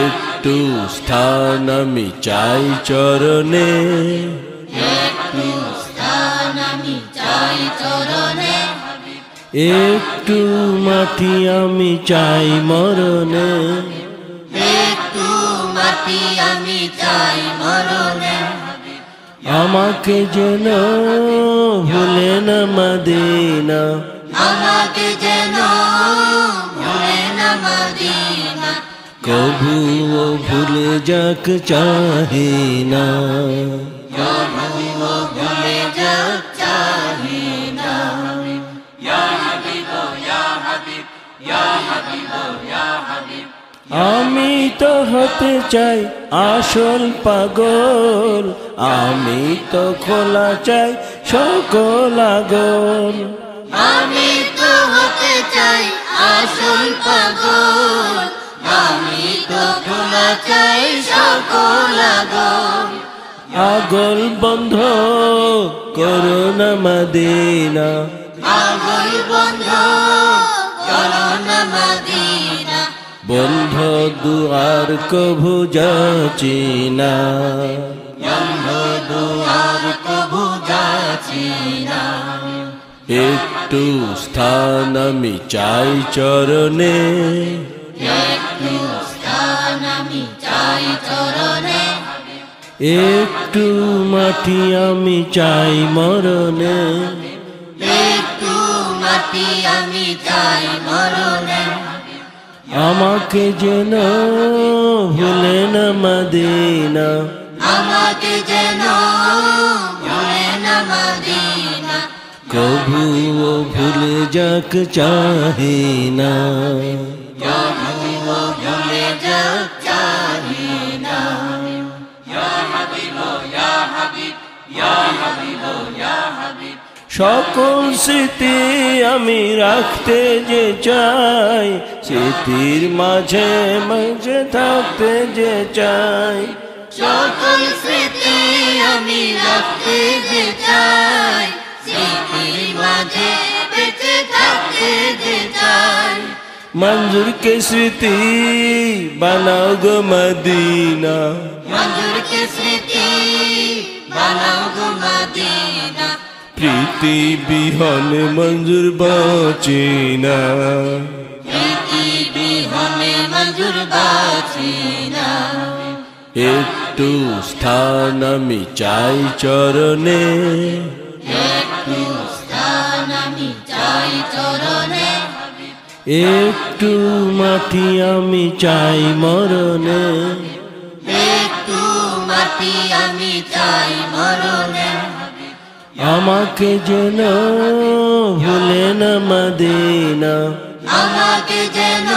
একটু স্থান আমি চাই চরণে, একটু মাটি আমি চাই মরণে, আমাকে যেন ভুলে না মদিনা, কভুও ভুলে যাক চাহি না। আমি তো হতে চাই আসল পাগল, আমি তো খোলা চাই সকল আগল, আমি তো হতে চাই আসল পাগল, আমি তো খোলা চাই সকল আগল। আগল বন্ধ করো না মদিনা, আগল বন্ধ করো না মদিনা, বন্ধ দুয়ার কভু যাচি না, বন্ধ দুয়ার কভু যাচি না। একটু স্থান আমি চাই চরণে, একটু স্থান আমি চাই চরণে, একটু মাটি আমি চাই মরণে, একটু মাটি আমি চাই মরণে, আমাকে যেন ভুলে না মদিনা, আমাকে যেন ভুলে না মদিনা, কভুও ভুলে যাক চাহি না। কভুও ভুলে যাক চাহি না। সকল স্মৃতি আমি রাখতে যে চাই, স্মৃতির মাঝে মাঝে থাকতে যে চাই, সকল স্মৃতি আমি রাখতে যে চাই, স্মৃতির মাঝে বেঁচে থাকতে যে চাই। মঞ্জুর কে স্মৃতি বানাও গো মদিনা, মঞ্জুর কে স্মৃতি বানাও গো মদিনা, প্রীতি বিহনে মঞ্জুর বাঁচি না, প্রীতি বিহনে মঞ্জুর বাঁচি না। একটু স্থান আমি চাই চরণে, একটু স্থান আমি চাই চরণে, একটু মাটি আমি চাই মরণে, একটু মাটি আমি চাই মরণে, আমাকে যেন ভুলে না মদিনা, আমাকে যেন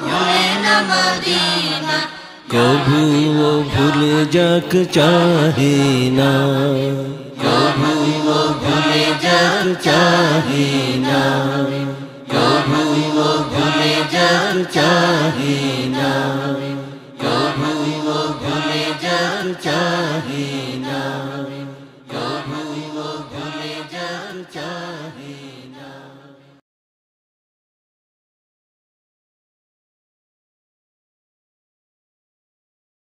ভুলে না মদিনা, কভুও ভুলে যাক চাহি না, কভুও ভুলে যাক চাহি না, কভুও ভুলে যাক চাহি না, কভুও ভুলে যাক চাহি না।